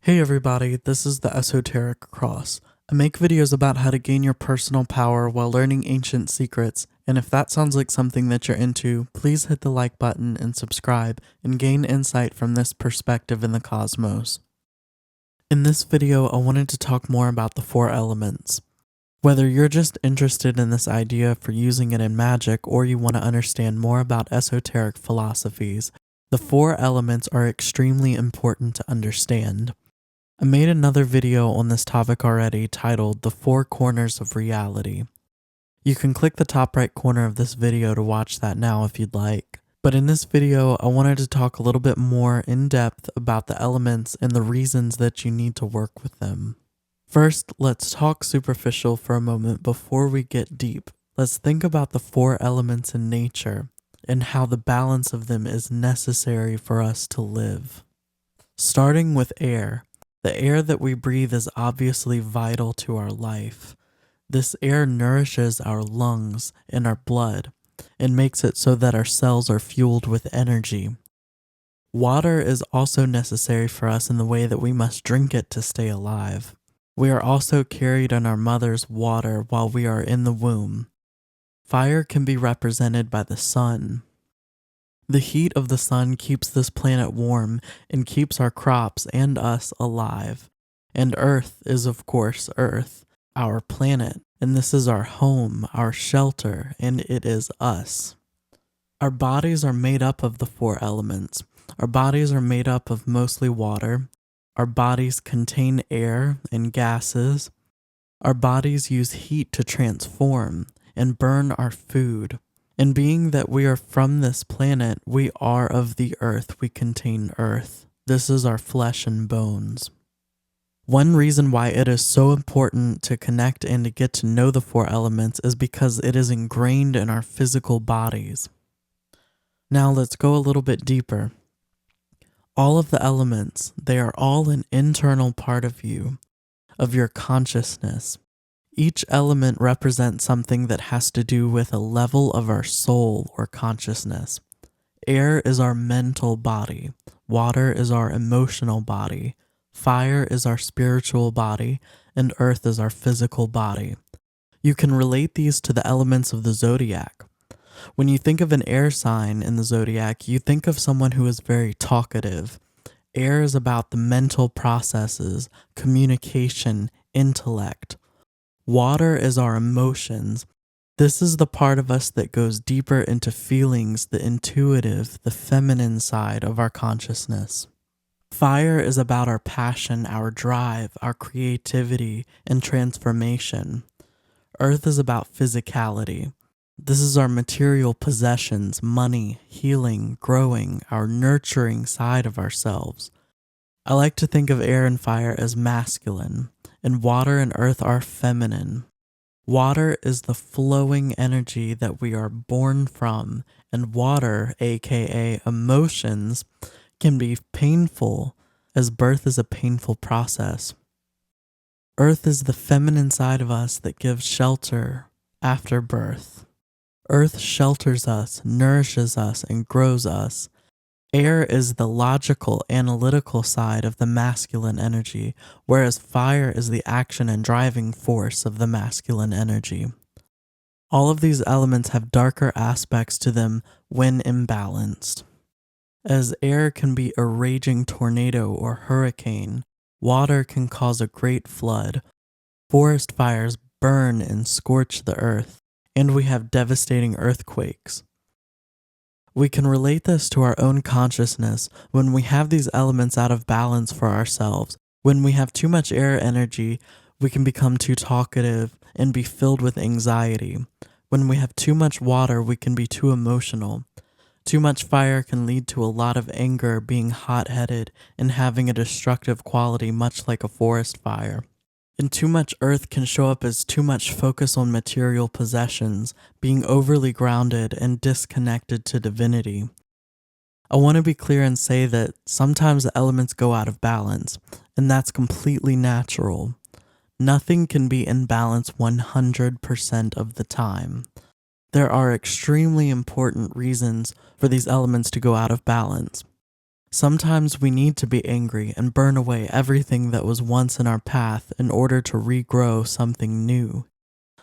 Hey everybody, this is the Esoteric Cross. I make videos about how to gain your personal power while learning ancient secrets, and if that sounds like something that you're into, please hit the like button and subscribe and gain insight from this perspective in the cosmos. In this video, I wanted to talk more about the four elements. Whether you're just interested in this idea for using it in magic or you want to understand more about esoteric philosophies, the four elements are extremely important to understand. I made another video on this topic already titled The Four Corners of Reality. You can click the top right corner of this video to watch that now if you'd like. But in this video, I wanted to talk a little bit more in depth about the elements and the reasons that you need to work with them. First, let's talk superficial for a moment before we get deep. Let's think about the four elements in nature and how the balance of them is necessary for us to live. Starting with air. The air that we breathe is obviously vital to our life. This air nourishes our lungs and our blood and makes it so that our cells are fueled with energy. Water is also necessary for us in the way that we must drink it to stay alive. We are also carried in our mother's water while we are in the womb. Fire can be represented by the sun. The heat of the sun keeps this planet warm and keeps our crops and us alive. And Earth is, of course, Earth, our planet, and this is our home, our shelter, and it is us. Our bodies are made up of the four elements. Our bodies are made up of mostly water. Our bodies contain air and gases. Our bodies use heat to transform and burn our food. And being that we are from this planet, we are of the earth, we contain earth. This is our flesh and bones. One reason why it is so important to connect and to get to know the four elements is because it is ingrained in our physical bodies. Now let's go a little bit deeper. All of the elements, they are all an internal part of you, of your consciousness. Each element represents something that has to do with a level of our soul or consciousness. Air is our mental body. Water is our emotional body. Fire is our spiritual body. And earth is our physical body. You can relate these to the elements of the zodiac. When you think of an air sign in the zodiac, you think of someone who is very talkative. Air is about the mental processes, communication, intellect. Water is our emotions. This is the part of us that goes deeper into feelings, the intuitive, the feminine side of our consciousness. Fire is about our passion, our drive, our creativity, and transformation. Earth is about physicality. This is our material possessions, money, healing, growing, our nurturing side of ourselves. I like to think of air and fire as masculine, and water and earth are feminine. Water is the flowing energy that we are born from, and water, aka emotions, can be painful, as birth is a painful process. Earth is the feminine side of us that gives shelter after birth. Earth shelters us, nourishes us, and grows us. Air is the logical, analytical side of the masculine energy, whereas fire is the action and driving force of the masculine energy. All of these elements have darker aspects to them when imbalanced. As air can be a raging tornado or hurricane, water can cause a great flood, forest fires burn and scorch the earth, and we have devastating earthquakes. We can relate this to our own consciousness when we have these elements out of balance for ourselves. When we have too much air energy, we can become too talkative and be filled with anxiety. When we have too much water, we can be too emotional. Too much fire can lead to a lot of anger, being hot-headed, and having a destructive quality much like a forest fire. And too much earth can show up as too much focus on material possessions, being overly grounded and disconnected to divinity. I want to be clear and say that sometimes the elements go out of balance, and that's completely natural. Nothing can be in balance 100% of the time. There are extremely important reasons for these elements to go out of balance. Sometimes we need to be angry and burn away everything that was once in our path in order to regrow something new.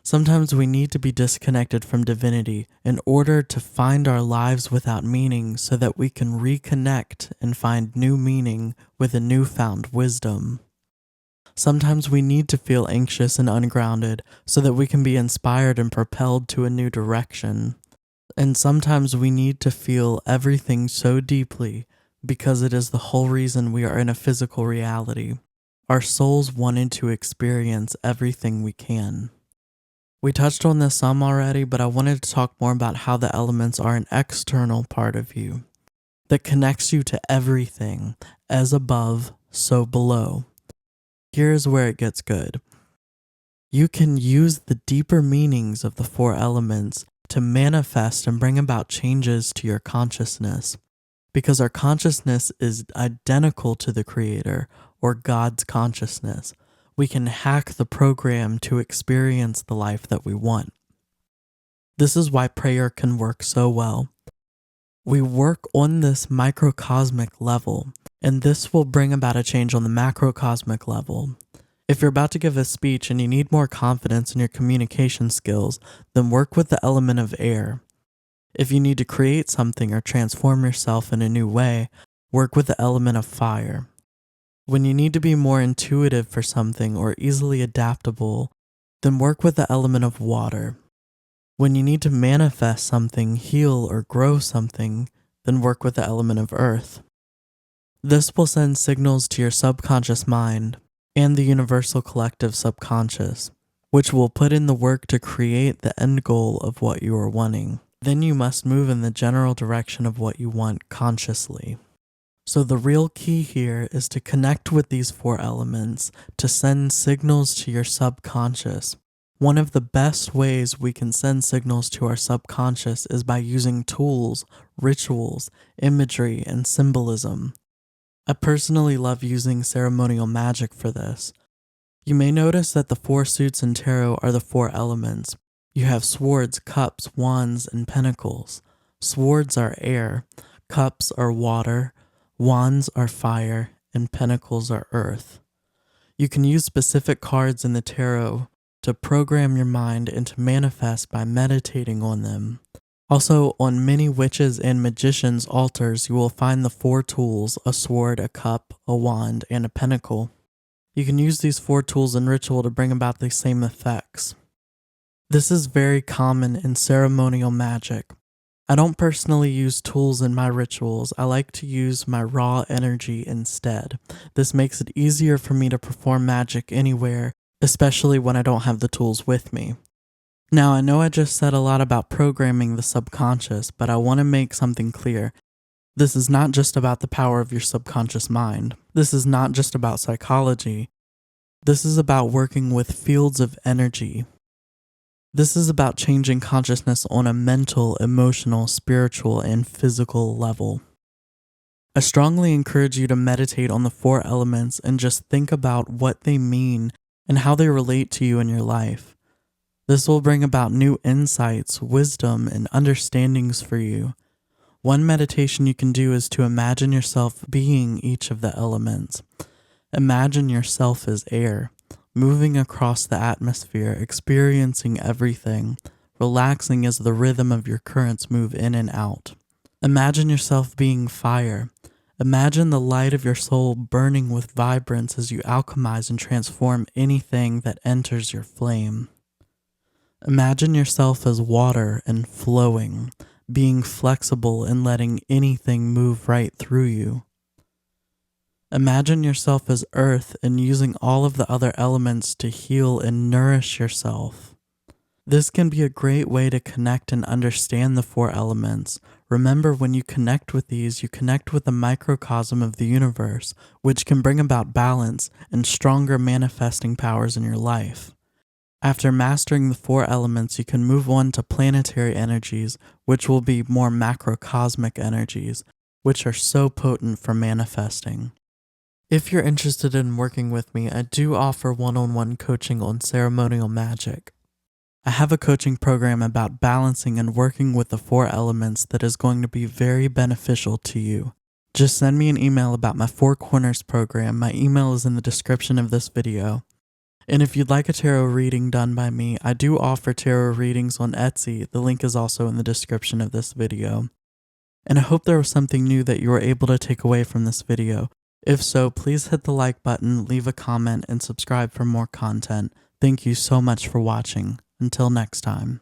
Sometimes we need to be disconnected from divinity in order to find our lives without meaning so that we can reconnect and find new meaning with a newfound wisdom. Sometimes we need to feel anxious and ungrounded so that we can be inspired and propelled to a new direction. And sometimes we need to feel everything so deeply because it is the whole reason we are in a physical reality. Our souls wanted to experience everything we can. We touched on this some already, but I wanted to talk more about how the elements are an external part of you that connects you to everything, as above, so below. Here's where it gets good. You can use the deeper meanings of the four elements to manifest and bring about changes to your consciousness, because our consciousness is identical to the Creator or God's consciousness. We can hack the program to experience the life that we want. This is why prayer can work so well. We work on this microcosmic level, and this will bring about a change on the macrocosmic level. If you're about to give a speech and you need more confidence in your communication skills, then work with the element of air. If you need to create something or transform yourself in a new way, work with the element of fire. When you need to be more intuitive for something or easily adaptable, then work with the element of water. When you need to manifest something, heal, or grow something, then work with the element of earth. This will send signals to your subconscious mind and the universal collective subconscious, which will put in the work to create the end goal of what you are wanting. Then you must move in the general direction of what you want consciously. So the real key here is to connect with these four elements to send signals to your subconscious. One of the best ways we can send signals to our subconscious is by using tools, rituals, imagery, and symbolism. I personally love using ceremonial magic for this. You may notice that the four suits in tarot are the four elements. You have swords, cups, wands, and pentacles. Swords are air, cups are water, wands are fire, and pentacles are earth. You can use specific cards in the tarot to program your mind and to manifest by meditating on them. Also, on many witches' and magicians' altars, you will find the four tools: a sword, a cup, a wand, and a pentacle. You can use these four tools in ritual to bring about the same effects. This is very common in ceremonial magic. I don't personally use tools in my rituals. I like to use my raw energy instead. This makes it easier for me to perform magic anywhere, especially when I don't have the tools with me. Now, I know I just said a lot about programming the subconscious, but I want to make something clear. This is not just about the power of your subconscious mind. This is not just about psychology. This is about working with fields of energy. This is about changing consciousness on a mental, emotional, spiritual, and physical level. I strongly encourage you to meditate on the four elements and just think about what they mean and how they relate to you in your life. This will bring about new insights, wisdom, and understandings for you. One meditation you can do is to imagine yourself being each of the elements. Imagine yourself as air, moving across the atmosphere, experiencing everything, relaxing as the rhythm of your currents move in and out. Imagine yourself being fire. Imagine the light of your soul burning with vibrance as you alchemize and transform anything that enters your flame. Imagine yourself as water and flowing, being flexible and letting anything move right through you. Imagine yourself as earth and using all of the other elements to heal and nourish yourself. This can be a great way to connect and understand the four elements. Remember, when you connect with these, you connect with the microcosm of the universe, which can bring about balance and stronger manifesting powers in your life. After mastering the four elements, you can move on to planetary energies, which will be more macrocosmic energies, which are so potent for manifesting. If you're interested in working with me, I do offer one-on-one coaching on ceremonial magic. I have a coaching program about balancing and working with the four elements that is going to be very beneficial to you. just send me an email about my Four Corners program. My email is in the description of this video. And if you'd like a tarot reading done by me, I do offer tarot readings on Etsy. The link is also in the description of this video. And I hope there was something new that you were able to take away from this video. If so, please hit the like button, leave a comment, and subscribe for more content. Thank you so much for watching. Until next time.